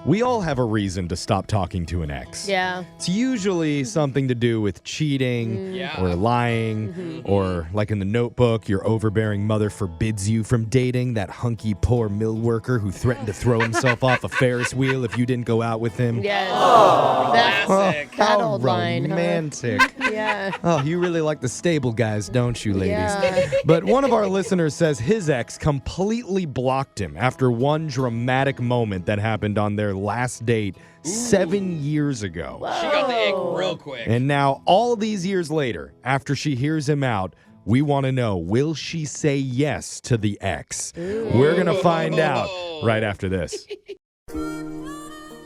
We all have a reason to stop talking to an ex. Yeah. It's usually something to do with cheating or lying or, like in The Notebook, your overbearing mother forbids you from dating that hunky poor mill worker who threatened to throw himself off a Ferris wheel if you didn't go out with him. Yes. Classic. That How old line, huh? romantic. Yeah. Oh, you really like the stable guys, don't you, ladies? Yeah. But one of our listeners says his ex completely blocked him after one dramatic moment that happened on their last date 7 years ago. She got the ick real quick. And now, all these years later, after she hears him out, we want to know, will she say yes to the ex? We're going to find out right after this.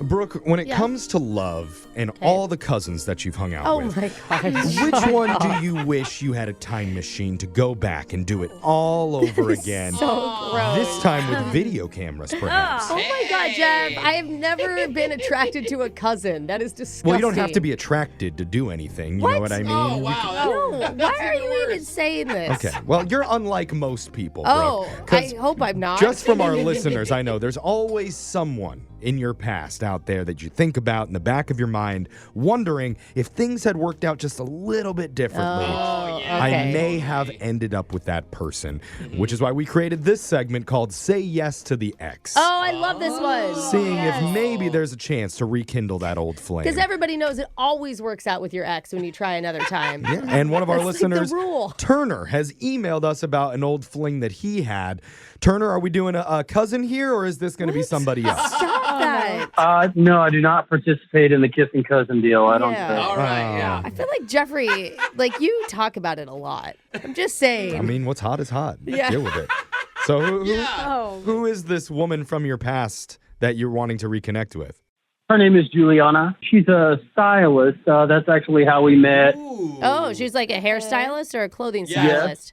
Brooke, when it comes to love and all the cousins that you've hung out with, Oh my gosh. which one do you wish you had a time machine to go back and do it all over again? So gross. This time with video cameras, perhaps. Oh my God, Jeff. I have never been attracted to a cousin. That is disgusting. Well, you don't have to be attracted to do anything. You know what I mean? Oh, You wow. No, That's why are even you even worse. saying this? Okay, well, you're unlike most people, Oh, Brooke, 'cause I hope I'm not. just from our listeners, I know there's always someone in your past out there that you think about in the back of your mind, wondering if things had worked out just a little bit differently. Oh, yeah. I okay. may have ended up with that person, which is why we created this segment called Say Yes to the Ex. Oh, I love this one. Seeing if maybe there's a chance to rekindle that old flame. Because everybody knows it always works out with your ex when you try another time. Yeah, and one of our That's like the listeners, rule. Turner, has emailed us about an old fling that he had. Turner, are we doing a cousin here, or is this going to be somebody else? Stop that. No, I do not participate in the kissing cousin deal. I don't Yeah. think. All right, yeah. I feel like Jeffrey, like you talk about it a lot. I'm just saying. I mean, what's hot is hot. Yeah. Deal with it. So Oh. who is this woman from your past that you're wanting to reconnect with? Her name is Juliana. She's a stylist. That's actually how we met. Ooh. Oh, she's like a hairstylist or a clothing Yeah. stylist?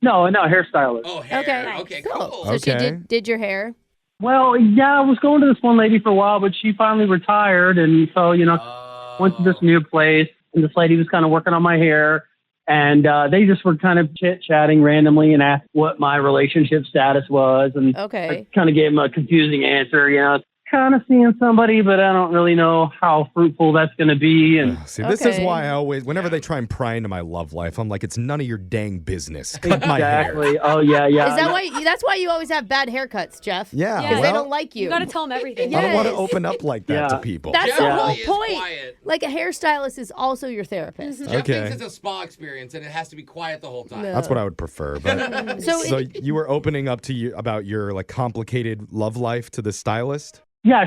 No, hairstylist. Oh, hair. Okay. Okay, Cool. cool. So she Okay. did your hair? Well, yeah, I was going to this one lady for a while, but she finally retired, and so went to this new place, and this lady was kind of working on my hair, and they just were kind of chit-chatting randomly and asked what my relationship status was, and Okay. I kind of gave them a confusing answer, kind of seeing somebody, but I don't really know how fruitful that's going to be, and See, this is Okay. why I always, whenever they try and pry into my love life, I'm like, it's none of your dang business. Cut my hair. exactly. Oh, yeah. Is that why? That's why you always have bad haircuts, Jeff. Yeah, Because they well, don't like you. You got to tell them everything. I don't want to Yes. open up like that to Yeah. people. That's Jeff the Yeah. whole really is point. quiet. Like a hairstylist is also your therapist. Jeff Okay. thinks it's a spa experience and it has to be quiet the whole time. No. That's what I would prefer. But So, so you were opening up to you about your like complicated love life to the stylist? Yeah,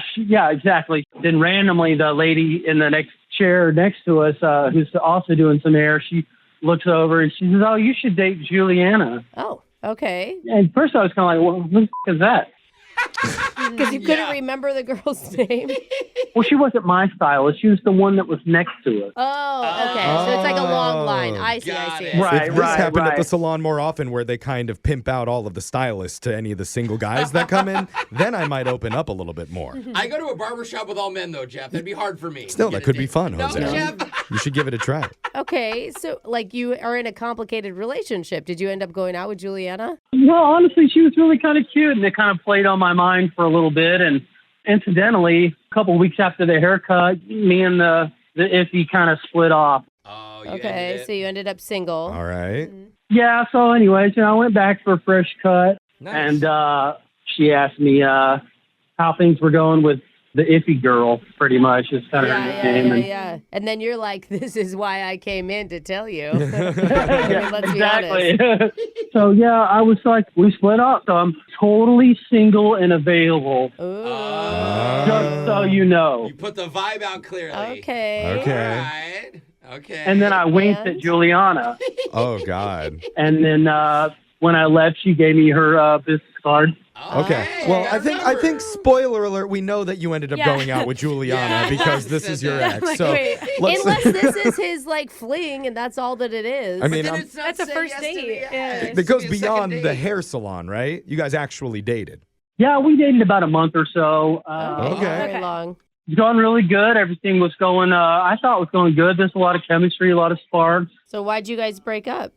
exactly. Then randomly, the lady in the next chair next to us, who's also doing some hair, she looks over and she says, "Oh, you should date Juliana." oh, okay. And first I was kind of like, "Well, who the f- is that?" Because you couldn't Yeah. remember the girl's name. Well, she wasn't my stylist. She was the one that was next to us. Oh, okay. So it's like a long line. I see. Got I see. it. Right. If this happened at the salon more often where they kind of pimp out all of the stylists to any of the single guys that come in, then I might open up a little bit more. I go to a barber shop with all men, though, Jeff. That'd be hard for me. Still, to that get a could be date. fun, No, Jose. Jeff. You should give it a try. Okay, so like you are in a complicated relationship. Did you end up going out with Juliana? Well, honestly, she was really kind of cute, and it kind of played on my mind for a little bit. And incidentally, a couple of weeks after the haircut, me and the iffy kind of split off. Oh, you Okay, ended it. so you ended up single. All right. Yeah, so anyways, I went back for a fresh cut, Nice. and she asked me how things were going with the iffy girl, pretty much. Is kind of her nickname. And Yeah. And then you're like, this is why I came in to tell you. Yeah, Let's be honest. exactly. So yeah, I was like, we split up, so I'm totally single and available. Ooh. Just so you know. You put the vibe out clearly. Okay. Okay. All right. Okay. And then I winked And? at Juliana, Oh, God. and then when I left, she gave me her business card. Okay. Hey, Well, got I a think number. spoiler alert, we know that you ended up Yeah. going out with Juliana Yeah. because this is your ex. Like, So wait. let's Unless this is his like fling and that's all that it is. I mean, Then I'm- it's not That's a say first yes to date. the Yeah. ex. it goes It's a second beyond the date. hair salon, right? You guys actually dated. Yeah, we dated about a month or so. okay. Okay. Very Okay. long. It's going really good. Everything was going, I thought it was going good. There's a lot of chemistry, a lot of sparks. So why'd you guys break up?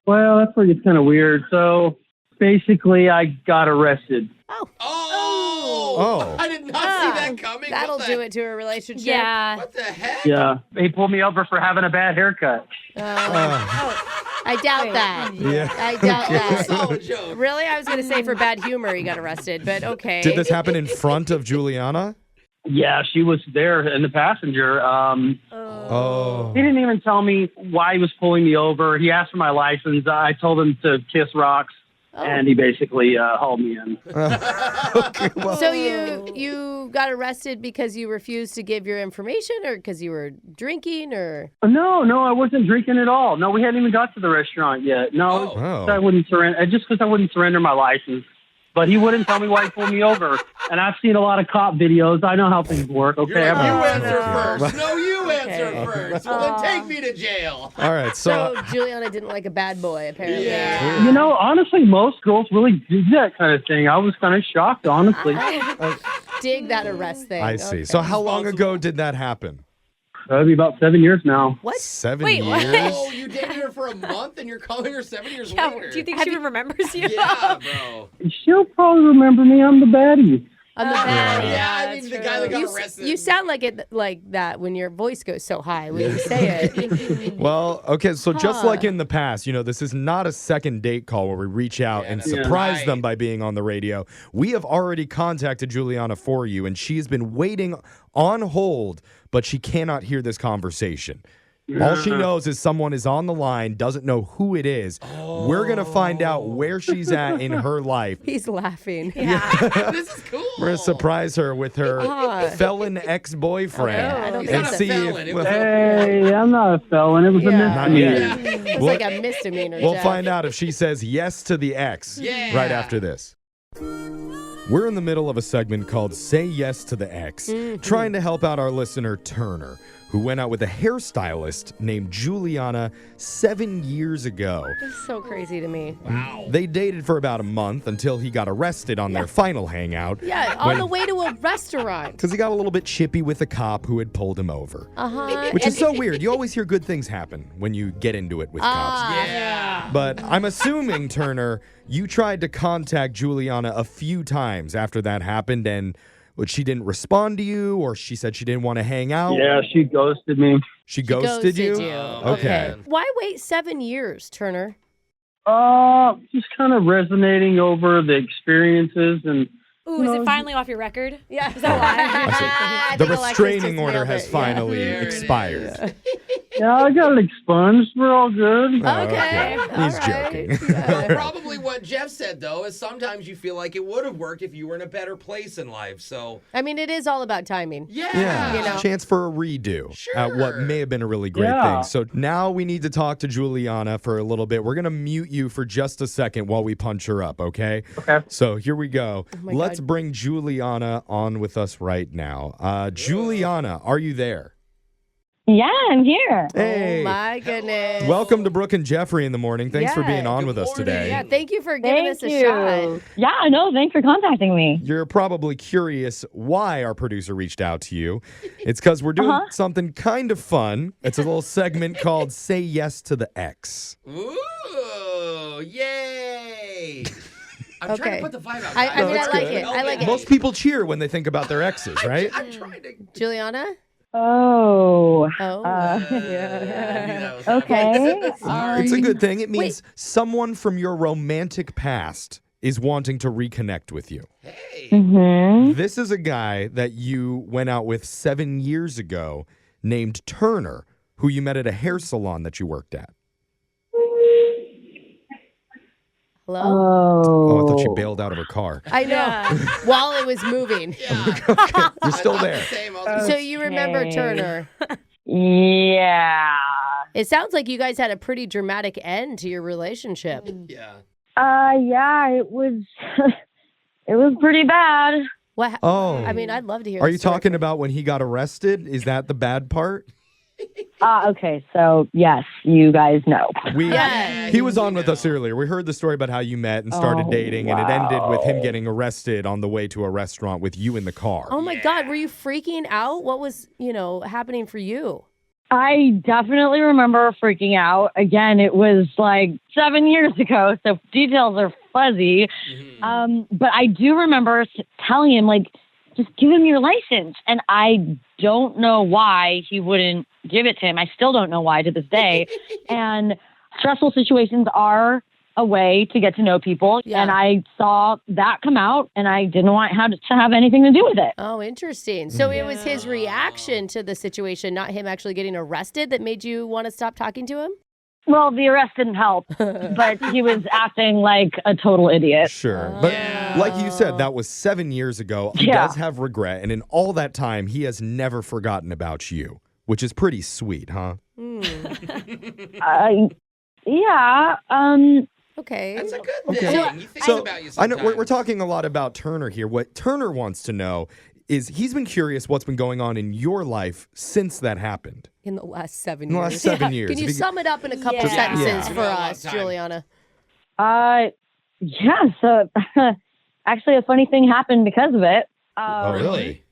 Well, that's where it gets kind of weird. So basically, I got arrested. Oh. Oh. Oh. I did not see that that coming? That'll do it to a relationship. Yeah. What the heck? Yeah. He pulled me over for having a bad haircut. I doubt that. Yeah. I doubt that. Solid joke. Really? I was going to say for bad humor he got arrested, but okay. Did this happen in front of Juliana? Yeah, she was there in the passenger. Oh. He didn't even tell me why he was pulling me over. He asked for my license. I told him to kiss rocks, and he basically hauled me in. Okay, well, So you got arrested because you refused to give your information, or because you were drinking, or? No, I wasn't drinking at all. No, we hadn't even got to the restaurant yet. No, Oh. I wouldn't surrender. Just because I wouldn't surrender my license. But he wouldn't tell me why he pulled me over. And I've seen a lot of cop videos. I know how things work. Okay, You're like, I'm you not- answer first. No, you answer first. Well, then take me to jail. all right. So, So Juliana didn't like a bad boy, apparently. Yeah. You know, honestly, most girls really do that kind of thing. I was kind of shocked, honestly. Dig that arrest thing. I see. Okay. So how long ago did that happen? That'd be about 7 years now. What? 7 Wait, what? years? Oh, you dated her for a month and you're calling her 7 years Yeah, later. do you think she even remembers you? Yeah, bro. She'll probably remember me. I'm the baddie. On the bad. Yeah, I mean, the guy that got You, arrested. you sound like it like that when your voice goes so high when you say it. Well, okay, so just like in the past, this is not a second date call where we reach out and no. surprise Right. them by being on the radio. We have already contacted Juliana for you, and she has been waiting on hold, but she cannot hear this conversation. All she knows is someone is on the line, doesn't know who it is. We're going to find out where she's at in her life. He's laughing. This is cool. We're going to surprise her with her felon ex-boyfriend. I don't He's think not a see felon. if It was Hey, I'm not a felon. It was a Yeah. misdemeanor. It's like a misdemeanor. We'll Jeff. find out if she says yes to the ex Yeah. right after this. We're in the middle of a segment called Say Yes to the Ex, trying to help out our listener, Turner, who went out with a hairstylist named Juliana 7 years ago. It's so crazy to me. Wow. They dated for about a month until he got arrested on their final hangout. Yeah, on the way to a restaurant. Because he got a little bit chippy with the cop who had pulled him over. Uh-huh. Which is so weird. You always hear good things happen when you get into it with cops. Yeah. But I'm assuming, Turner, you tried to contact Juliana a few times after that happened, and she didn't respond to you, or she said she didn't want to hang out. Yeah, she ghosted me. She ghosted you? Okay. man. Why wait 7 years, Turner? Just kind of resonating over the experiences and Ooh, is it finally off your record? Yeah. Is that why? I The think Alexis restraining just order nailed has it. finally There it expired. yeah, I got it expunged. We're all good. Okay. Okay. He's all right. joking. Well, probably what Jeff said, though, is sometimes you feel like it would have worked if you were in a better place in life. So, I mean, it is all about timing. yeah. You know. Chance for a redo at what Sure. may have been a really great Yeah. thing. So now we need to talk to Juliana for a little bit. We're going to mute you for just a second while we punch her up, okay? Okay. So here we go. my Let's God. bring Juliana on with us right now. Juliana, are you there? Yeah, I'm here. Hey. Oh my goodness. Welcome to Brooke and Jeffrey in the morning. Thanks for Yeah, being on good with us morning. today. Yeah, thank you for giving Thank us a you. shot. Yeah, no, thanks for contacting me. You're probably curious why our producer reached out to you. It's because we're doing something kind of fun. It's a little segment called Say Yes to the Ex. Ooh, yay. I'm trying Okay. to put the vibe out. I mean, that's I like good. it. I like it. Most people cheer when they think about their exes, right? I'm trying to. Juliana? Oh, Oh. I knew that was okay. Sorry. It's a good thing. It means someone from your romantic past is wanting to reconnect with you. Hey. hmm This is a guy that you went out with 7 years ago named Turner, who you met at a hair salon that you worked at. Hello? Oh, I thought she bailed out of her car. I know. While it was moving. Yeah. You're still I thought there. the same. I was like, So you remember Okay. Turner. Yeah. It sounds like you guys had a pretty dramatic end to your relationship. yeah. Yeah, it was, it was pretty bad. What? Oh. I mean, I'd love to hear. Are the you story. talking about when he got arrested? Is that the bad part? Okay, so yes, you guys know. Yeah. He was on with us earlier. We heard the story about how you met and started Oh, dating, and it ended with him wow. getting arrested on the way to a restaurant with you in the car. Oh my God, were you freaking out? What was, happening for you? I definitely remember freaking out. Again, it was like 7 years ago, so details are fuzzy. Mhm. But I do remember telling him, like, just give him your license. And I don't know why he wouldn't give it to him. I still don't know why to this day. And stressful situations are a way to get to know people. Yeah. And I saw that come out, and I didn't want to have anything to do with it. Oh, interesting. So it was his reaction to the situation, not him actually getting arrested, that made you want to stop talking to him? Well, the arrest didn't help, but he was acting like a total idiot. Sure. But like you said, that was 7 years ago. He Yeah. does have regret. And in all that time, he has never forgotten about you, which is pretty sweet, huh? Yeah. Okay. That's a good Okay. thing. He thinks So about you I know sometimes. we're talking a lot about Turner here. What Turner wants to know is he's been curious what's been going on in your life since that happened. In the last 7 years. In the last 7 years. Can you If you- sum it up in a couple Yeah. sentences Yeah. for Been a long us, time. Juliana? Yeah. So actually, a funny thing happened because of it. Oh, really?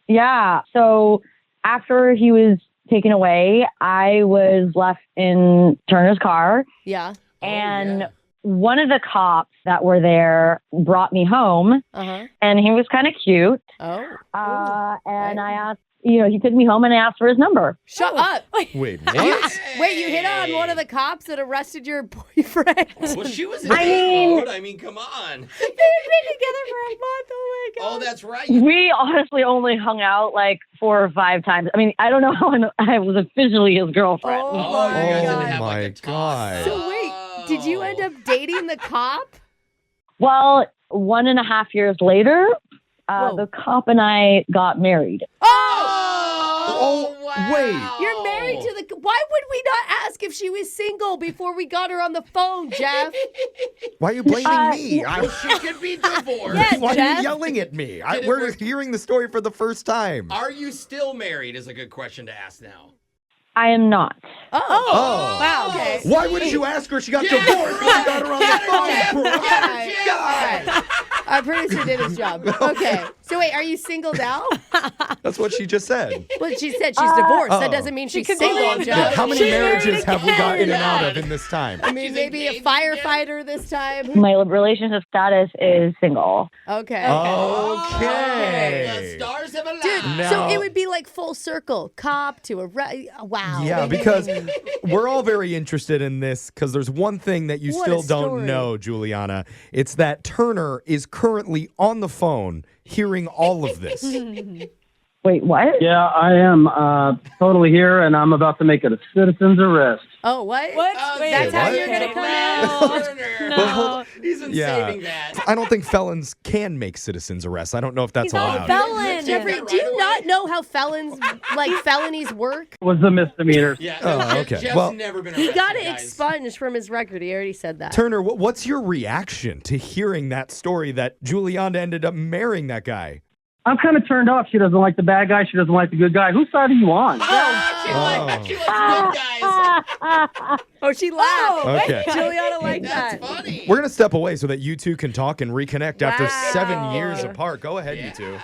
Yeah. So after he was taken away, I was left in Turner's car, Yeah. and one of the cops that were there brought me home, Uh-huh. and he was kind of cute. Oh. And I asked, he took me home and I asked for his number. Shut up. Wait, what? Wait, you hit on one of the cops that arrested your boyfriend? Well, she was in I mean- mode. I mean, come on. They've been together for a month. Oh my god. Oh, that's right. We honestly only hung out like 4 or 5 times. I mean, I don't know how I was officially his girlfriend. Oh, Oh, you guys God. didn't have like my a talk. God. So wait, did you end up dating the cop? Well, 1.5 years later, Whoa. the cop and I got married. Oh, wow. wait. You're married to the. Why would we not ask if she was single before we got her on the phone, Jeff? Why are you blaming me? She could be divorced. Yeah, Why are Jeff. you yelling at me? Did it We're work? hearing the story for the first time. Are you still married is a good question to ask now. I am not. Oh, wow. Okay. Why wouldn't you ask her? She got divorced when you got her on the phone. Brooke. All right. Our producer did his job. Okay. So wait, are you single now? That's what she just said. Well, she said she's divorced. That Oh. doesn't mean she's could be single, like- Jeff. Yeah, how many She's married marriages have we got in and out of again. in this time? I mean, She's maybe a engaged firefighter this time. My relationship status is single. Okay. Okay. The stars have aligned. Dude, Now- so it would be like full circle. Cop to a wow. Yeah, because we're all very interested in this because there's one thing that you What still a don't story. know, Juliana. It's that Turner is currently on the phone hearing all of this. Wait, what? Yeah, I am totally here, and I'm about to make it a citizen's arrest. Oh, what? What? Oh, Wait, that's how okay. you're gonna come No. Turner. Well, hold- He's been Yeah. saving that. I don't think felons can make citizens arrests. I don't know if that's He's not a allowed. felon. Jeffrey, Right do you away. not know how felonies work? It was a misdemeanor. Yeah. Oh, okay. Jeff's Well, never been He arrested, got it guys. expunged from his record. He already said that. Turner, what's your reaction to hearing that story that Juliana ended up marrying that guy? I'm kind of turned off. She doesn't like the bad guy. She doesn't like the good guy. Whose side are you on? She likes good guys. Oh, she laughed. Okay. Juliana liked That's that. funny. We're going to step away so that you two can talk and reconnect after Wow. 7 years apart. Go ahead, you two.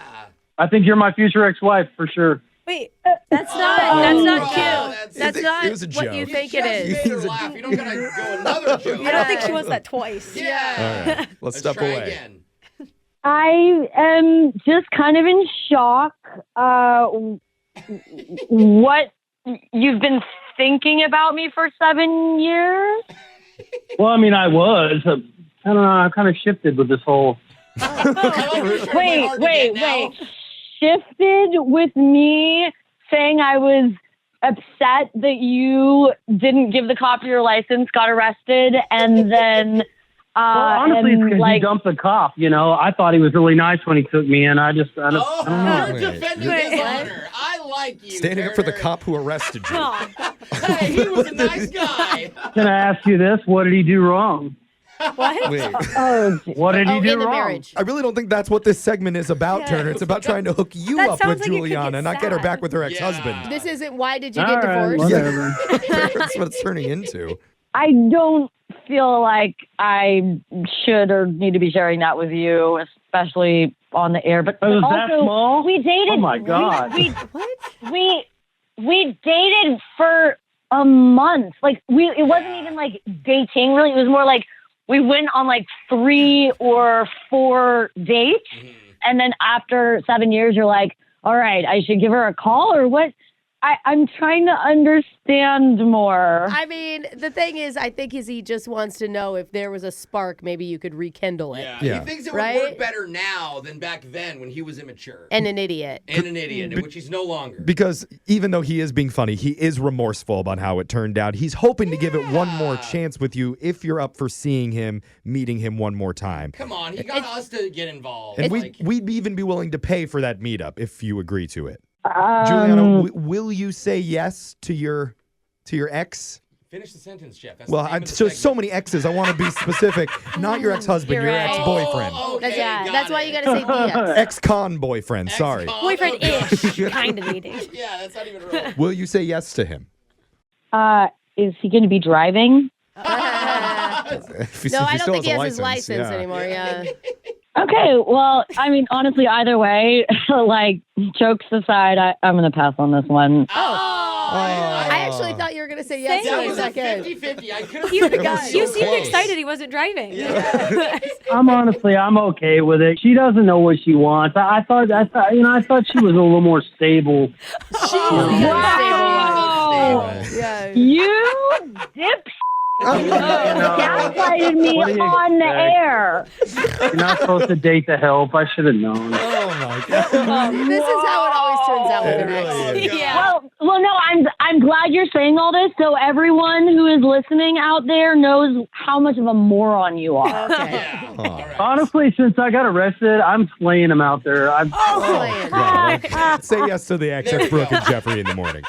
I think you're my future ex-wife for sure. Wait, That's not Oh, cute. that's- That's It not was a what joke. you think You it just is. made her laugh. You don't gotta go another joke. I don't think she wants that twice. Yeah. All right, let's step try away. again. I am just kind of in shock. What you've been thinking about me for 7 years? Well, I mean, I was. I don't know. I kind of shifted with this whole. Wait. Shifted with me saying I was upset that you didn't give the cop your license, got arrested, and then Well, honestly, it's and, because you dumped the cop. You know, I thought he was really nice when he took me in. I don't Oh, know. you're Wait. defending his honor. I like you. Standing up for the Turner. cop who arrested you. Aw. Hey, he was a nice guy. Can I ask you this? What did he do wrong? What? Wait, oh, What did he Oh, do in the wrong? marriage. I really don't think that's what this segment is about, Yeah. Turner. It's about trying to hook you That up sounds with like it could Juliana, get not get her sad. back with her ex-husband. Yeah. This isn't why did you All get right, divorced? whatever. That's what it's turning into. I don't feel like I should or need to be sharing that with you, especially on the air. But Oh, was also, that small? we dated. Oh, my God. We dated for a month. Like it wasn't even like dating. Really, it was more like we went on like 3 or 4 dates, And then after 7 years, you're like, all right, I should give her a call or what? I'm trying to understand more. I mean, the thing is, I think he just wants to know if there was a spark, maybe you could rekindle it. Yeah. He thinks it Right? would work better now than back then when he was immature. And an idiot. And an idiot, which he's no longer. Because even though he is being funny, he is remorseful about how it turned out. He's hoping to give it one more chance with you if you're up for seeing him, meeting him one more time. Come on, he got us to get involved. And we'd even be willing to pay for that meetup if you agree to it. Juliana, will you say yes to your ex? Finish the sentence, Jeff. That's Well, the name of the so segment. many exes. I want to be specific. Not your ex-husband, You're your right. ex-boyfriend. Oh, okay, That's why you got to say the Ex-con boyfriend, sorry. Boyfriend-ish, kind of dating. Yeah, that's not even real. Will you say yes to him? Is he going to be driving? If he No, I still don't think he has his license, license yeah. anymore. Yeah. Okay, well, I mean, honestly, either way, like, jokes aside, I'm going to pass on this one. I actually thought you were going to say yes Same. for That a was a second. 50-50. I could have You, figured it was so you seemed close. excited he wasn't driving. I'm okay with it. She doesn't know what she wants. I thought she was a little more stable. Wow. Yeah. You dip gaslighted me What do you on the expect? air. You're not supposed to date the help. I should have known. Oh, my God. This is how it always turns out with It an ex. really is. Yeah. Well, no, I'm glad you're saying all this, so everyone who is listening out there knows how much of a moron you are. Okay. Yeah. All right. Honestly, since I got arrested, I'm slaying them out there. Playing. Say yes to the ex Brooke and Jeffrey in the morning.